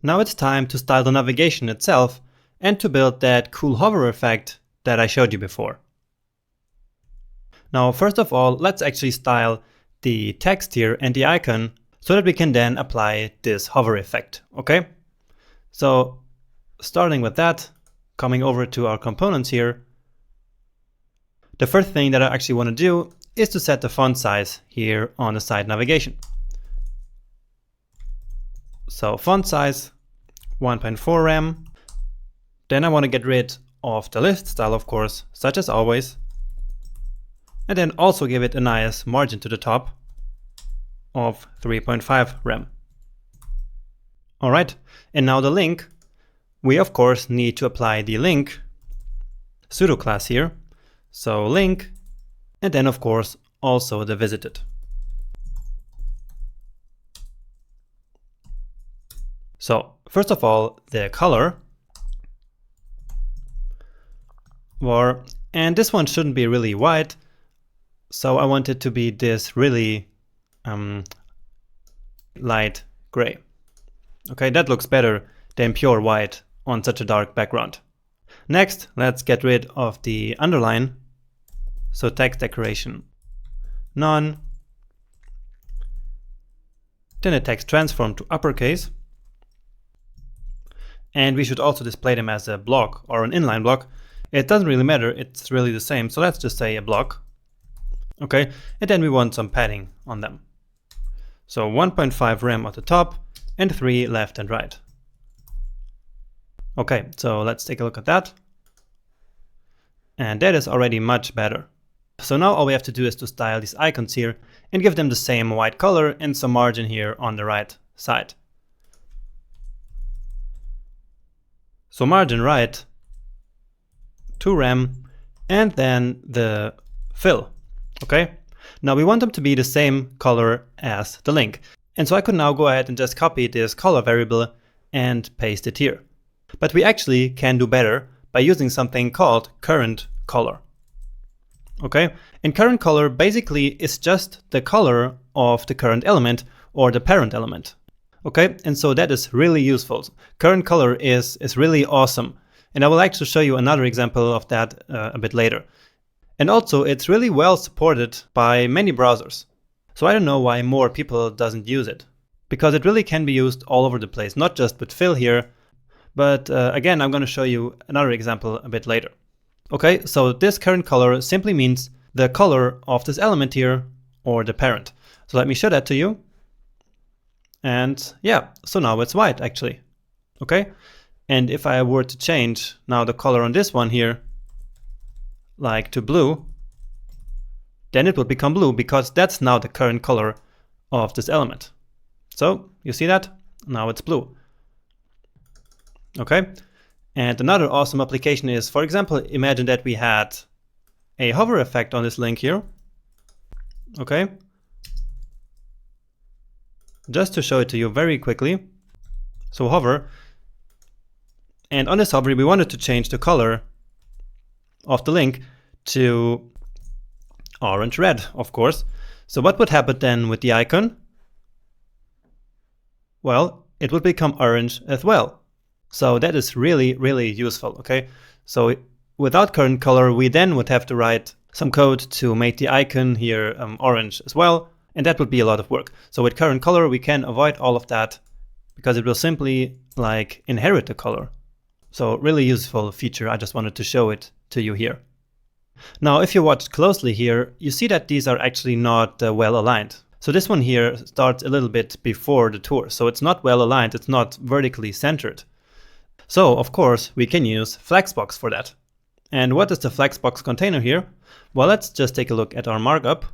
Now it's time to style the navigation itself and to build that cool hover effect that I showed you before. Now, first of all, let's actually style the text here and the icon so that we can then apply this hover effect, okay? So starting with that, coming over to our components here, the first thing that I actually want to do is to set the font size here on the side navigation. So font size 1.4 rem. Then I want to get rid of the list style, of course, such as always. And then also give it a nice margin to the top of 3.5 rem. Alright, and now the link. We of course need to apply the link pseudo class here. So link, and then of course also the visited. So first of all, the color var, and this one shouldn't be really white. So I want it to be this really light gray. Okay, that looks better than pure white on such a dark background. Next, let's get rid of the underline. So text decoration none. Then the text transform to uppercase. And we should also display them as a block or an inline block. It doesn't really matter, it's really the same. So let's just say a block. Okay, and then we want some padding on them. So 1.5 rem at the top and 3 left and right. Okay, so let's take a look at that. And that is already much better. So now all we have to do is to style these icons here and give them the same white color and some margin here on the right side. So margin right, 2 rem, and then the fill. Okay, now we want them to be the same color as the link. And so I could now go ahead and just copy this color variable and paste it here. But we actually can do better by using something called current color. Okay, and current color basically is just the color of the current element or the parent element. Okay, and so that is really useful. Current color is really awesome. And I will actually show you another example of that a bit later. And also it's really well supported by many browsers. So I don't know why more people doesn't use it. Because it really can be used all over the place, not just with fill here. But again, I'm going to show you another example a bit later. Okay, so this current color simply means the color of this element here or the parent. So let me show that to you. And yeah, so now it's white actually. Okay, and if I were to change now the color on this one here, like to blue, then it will become blue because that's now the current color of this element. So you see that? Now it's blue. Okay, and another awesome application is, for example, imagine that we had a hover effect on this link here. Okay, just to show it to you very quickly. So hover, and on this hover we wanted to change the color of the link to orange red, of course. So what would happen then with the icon? Well, it would become orange as well. So that is really, really useful, okay? So without current color, we then would have to write some code to make the icon here orange as well, and that would be a lot of work. So with current color, we can avoid all of that because it will simply like inherit the color. So really useful feature, I just wanted to show it to you here. Now, if you watch closely here, you see that these are actually not well aligned. So this one here starts a little bit before the tour, so it's not well aligned, it's not vertically centered. So, of course, we can use Flexbox for that. And what is the Flexbox container here? Well, let's just take a look at our markup.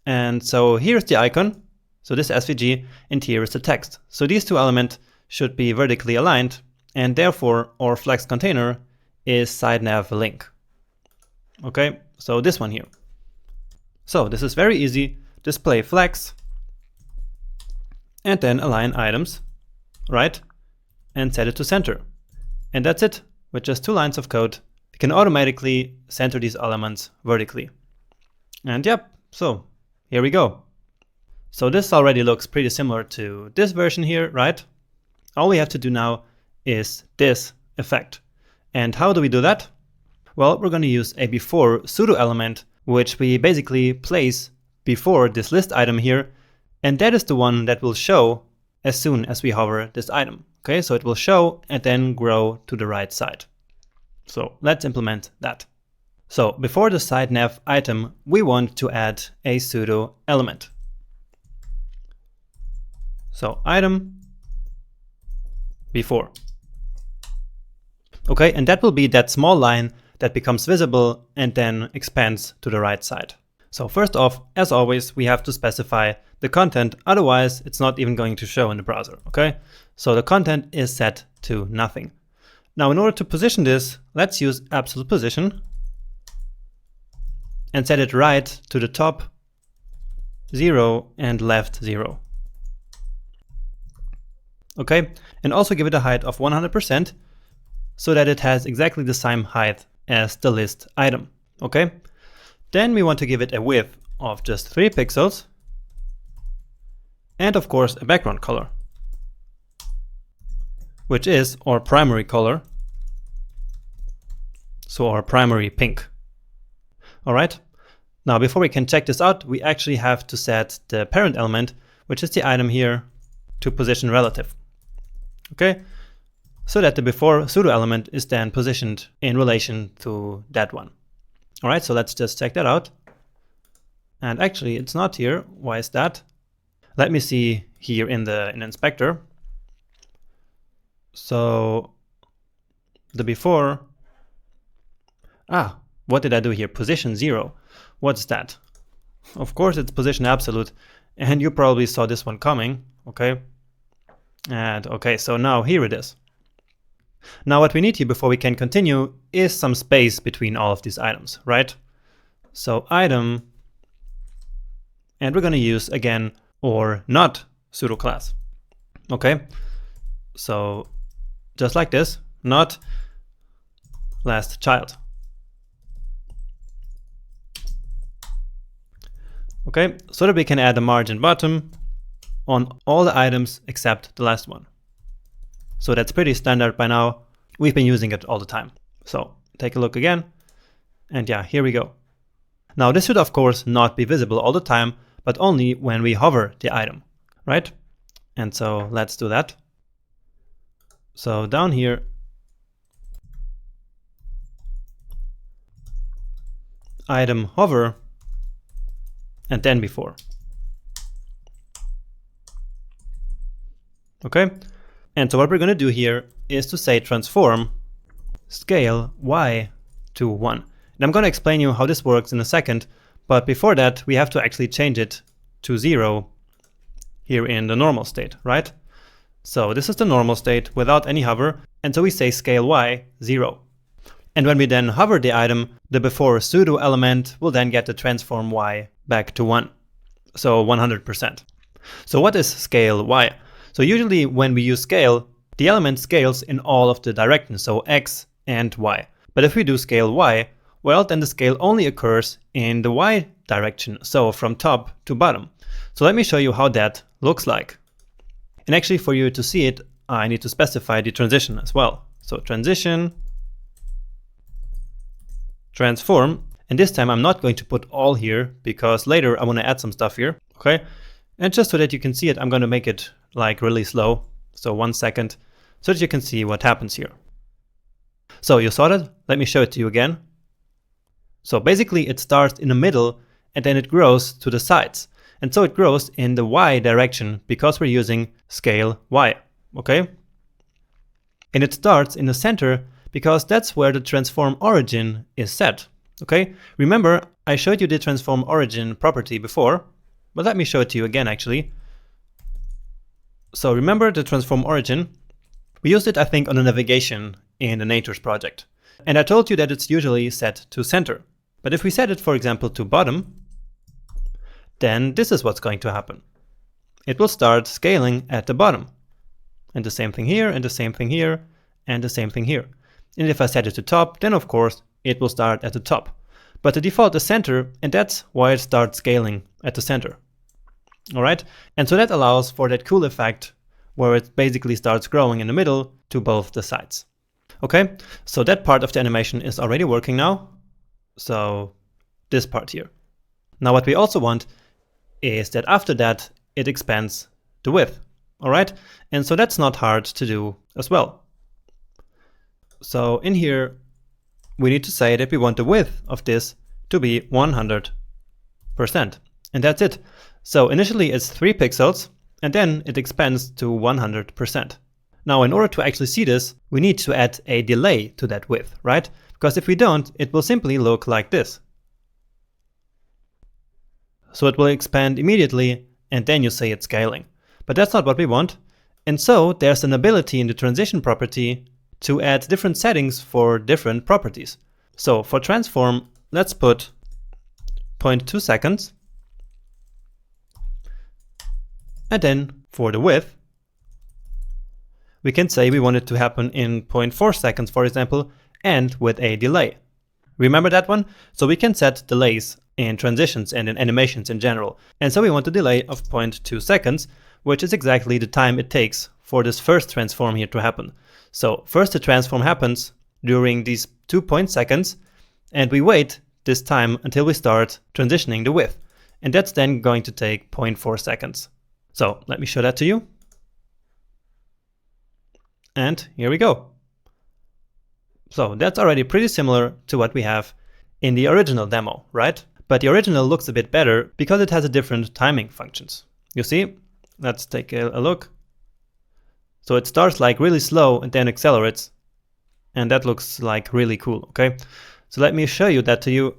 And so here's the icon, so this SVG, and here is the text. So these two elements should be vertically aligned, and therefore our Flex container is side nav link. Okay, so this one here. So this is very easy. Display Flex, and then align items, right? And set it to center. And that's it. With just 2 lines of code, we can automatically center these elements vertically. And yep, so here we go. So this already looks pretty similar to this version here, right? all we have to do now is this effect. And how do we do that? Well, we're going to use a before pseudo element, which we basically place before this list item here, and that is the one that will show as soon as we hover this item. Okay, so it will show and then grow to the right side. So let's implement that. So before the side nav item, we want to add a pseudo element. So item before. Okay, and that will be that small line that becomes visible and then expands to the right side. So first off, as always, we have to specify the content, otherwise it's not even going to show in the browser, okay? So the content is set to nothing. Now in order to position this, let's use absolute position and set it right to the top 0 and left 0. Okay, and also give it a height of 100% so that it has exactly the same height as the list item, okay? Then we want to give it a width of just 3 pixels and of course a background color, which is our primary color, so our primary pink. Alright, now before we can check this out, we actually have to set the parent element, which is the item here, to position relative. Okay, so that the before pseudo element is then positioned in relation to that one. Alright, so let's just check that out. And actually it's not here. Why is that? Let me see here in the inspector. So the before, what did I do here? Position 0. What's that? Of course it's position absolute, and you probably saw this one coming, okay? And okay, so now here it is. Now what we need here before we can continue is some space between all of these items, right? So item, and we're going to use again or not pseudo class. Okay, so just like this, not last child. Okay, so that we can add a margin bottom on all the items except the last one. So that's pretty standard by now. We've been using it all the time. So take a look again. And yeah, here we go. Now this should of course not be visible all the time, but only when we hover the item, right? And so let's do that. So down here, item hover, and then before. Okay. And so what we're going to do here is to say transform scale y to 1. And I'm going to explain you how this works in a second, but before that we have to actually change it to 0 here in the normal state, right? So this is the normal state without any hover, and so we say scale y 0. And when we then hover the item, the before pseudo element will then get the transform y back to 1, so 100%. So what is scale y? So usually when we use scale, the element scales in all of the directions, so x and y. But if we do scale y, well, then the scale only occurs in the y direction, so from top to bottom. So let me show you how that looks like. And actually for you to see it, I need to specify the transition as well. So transition, transform, and this time I'm not going to put all here because later I want to add some stuff here, okay? And just so that you can see it, I'm going to make it like really slow, so 1 second, so that you can see what happens here. So you saw that? Let me show it to you again. So basically it starts in the middle and then it grows to the sides. And so it grows in the y direction because we're using scale y, okay? And it starts in the center because that's where the transform origin is set, okay? Remember, I showed you the transform origin property before, but let me show it to you again actually. So remember the transform origin? We used it, I think, on the navigation in the natures project. And I told you that it's usually set to center. But if we set it, for example, to bottom, then this is what's going to happen. It will start scaling at the bottom. And the same thing here, and the same thing here, and the same thing here. And if I set it to top, then of course it will start at the top. But the default is center, and that's why it starts scaling at the center. Alright, and so that allows for that cool effect where it basically starts growing in the middle to both the sides. Okay, so that part of the animation is already working now. So this part here. Now what we also want is that after that it expands the width. All right, and so that's not hard to do as well. So in here we need to say that we want the width of this to be 100%, and that's it. So initially it's 3 pixels, and then it expands to 100%. Now in order to actually see this, we need to add a delay to that width, right? Because if we don't, it will simply look like this. So it will expand immediately, and then you say it's scaling. But that's not what we want. And so there's an ability in the transition property to add different settings for different properties. So for transform, let's put 0.2 seconds. And then for the width, we can say we want it to happen in 0.4 seconds, for example, and with a delay. Remember that one? So we can set delays in transitions and in animations in general. And so we want a delay of 0.2 seconds, which is exactly the time it takes for this first transform here to happen. So first the transform happens during these 2 seconds, and we wait this time until we start transitioning the width. And that's then going to take 0.4 seconds. So let me show that to you. And here we go. So that's already pretty similar to what we have in the original demo, right? But the original looks a bit better because it has a different timing functions. You see? Let's take a look. So it starts like really slow and then accelerates. And that looks like really cool, okay? So let me show you that to you.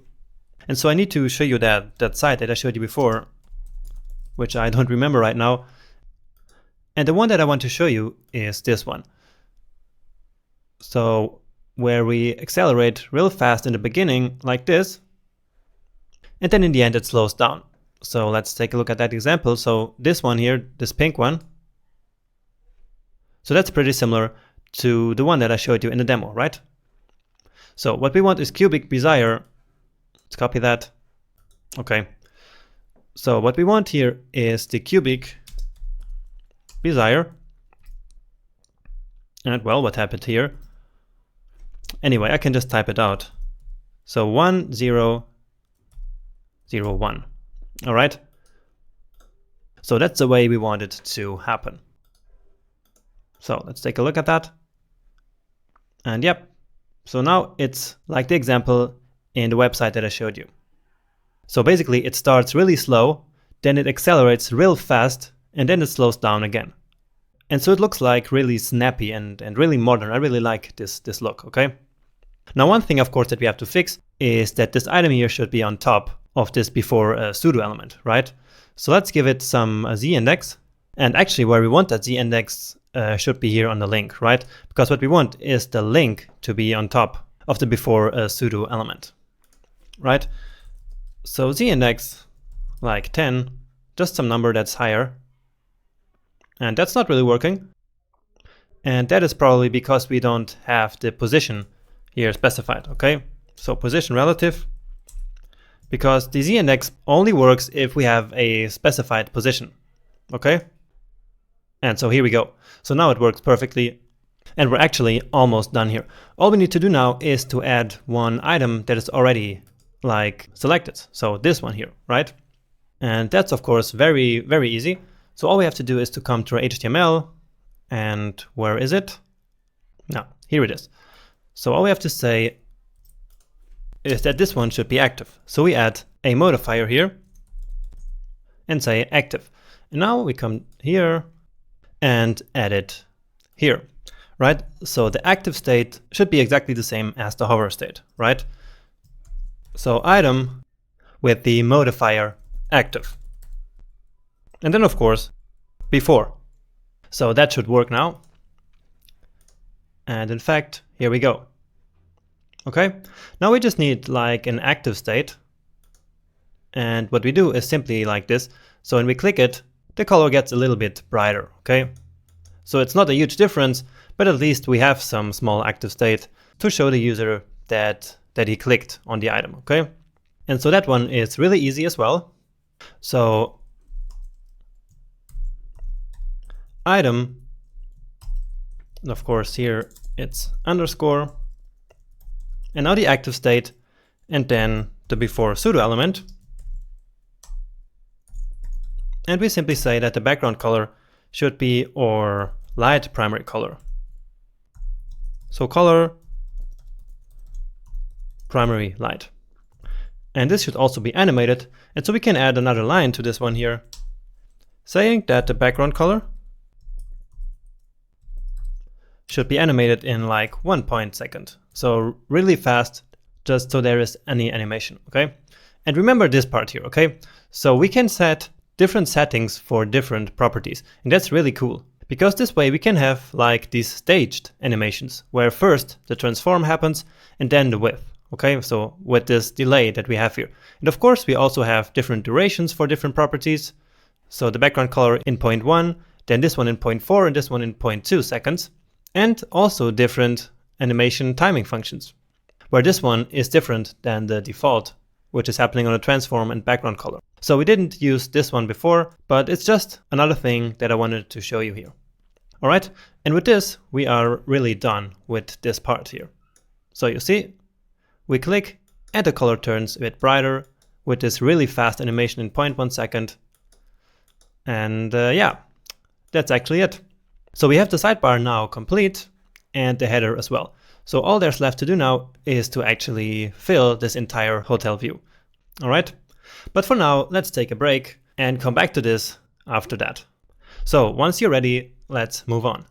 And so I need to show you that site that I showed you before, which I don't remember right now. And the one that I want to show you is this one. So where we accelerate real fast in the beginning like this, and then in the end it slows down. So let's take a look at that example. So this one here, this pink one. So that's pretty similar to the one that I showed you in the demo, right? So what we want is cubic Bezier. Let's copy that. Okay. So what we want here is the cubic Bezier. And well, what happened here? Anyway, I can just type it out. So 1, 0, 0, 1. All right. So that's the way we want it to happen. So let's take a look at that. And yep. So now it's like the example in the website that I showed you. So basically it starts really slow, then it accelerates real fast, and then it slows down again. And so it looks like really snappy and really modern. I really like this look, okay? Now one thing, of course, that we have to fix is that this item here should be on top of this before pseudo element, right? So let's give it some z-index. And actually where we want that z-index should be here on the link, right? Because what we want is the link to be on top of the before pseudo element, right? So z-index, like 10, just some number that's higher. And that's not really working. And that is probably because we don't have the position here specified, okay? So position relative, because the z-index only works if we have a specified position, okay? And so here we go. So now it works perfectly. And we're actually almost done here. All we need to do now is to add one item that is already like selected. So this one here, right? And that's of course very, very easy. So all we have to do is to come to our HTML, and where is it? No, here it is. So all we have to say is that this one should be active. So we add a modifier here and say active. And now we come here and add it here, right? So the active state should be exactly the same as the hover state, right? So item with the modifier active. And then of course, before. So that should work now. And in fact, here we go. Okay, now we just need like an active state. And what we do is simply like this. So when we click it, the color gets a little bit brighter, okay? So it's not a huge difference, but at least we have some small active state to show the user that he clicked on the item, okay? And so that one is really easy as well. So item And of course here it's underscore. And now the active state, and then the before pseudo element. And we simply say that the background color should be our light primary color. So color primary light. And this should also be animated. And so we can add another line to this one here, saying that the background color should be animated in like 1 point second. So really fast, just so there is any animation, okay? And remember this part here, okay? So we can set different settings for different properties. And that's really cool, because this way we can have like these staged animations, where first the transform happens and then the width. Okay, so with this delay that we have here. And of course, we also have different durations for different properties. So the background color in 0.1, then this one in 0.4, and this one in 0.2 seconds. And also different animation timing functions, where this one is different than the default, which is happening on a transform and background color. So we didn't use this one before, but it's just another thing that I wanted to show you here. All right, and with this, we are really done with this part here. So you see, we click and the color turns a bit brighter with this really fast animation in 0.1 second. And yeah, that's actually it. So we have the sidebar now complete and the header as well. So all there's left to do now is to actually fill this entire hotel view. All right, but for now, let's take a break and come back to this after that. So once you're ready, let's move on.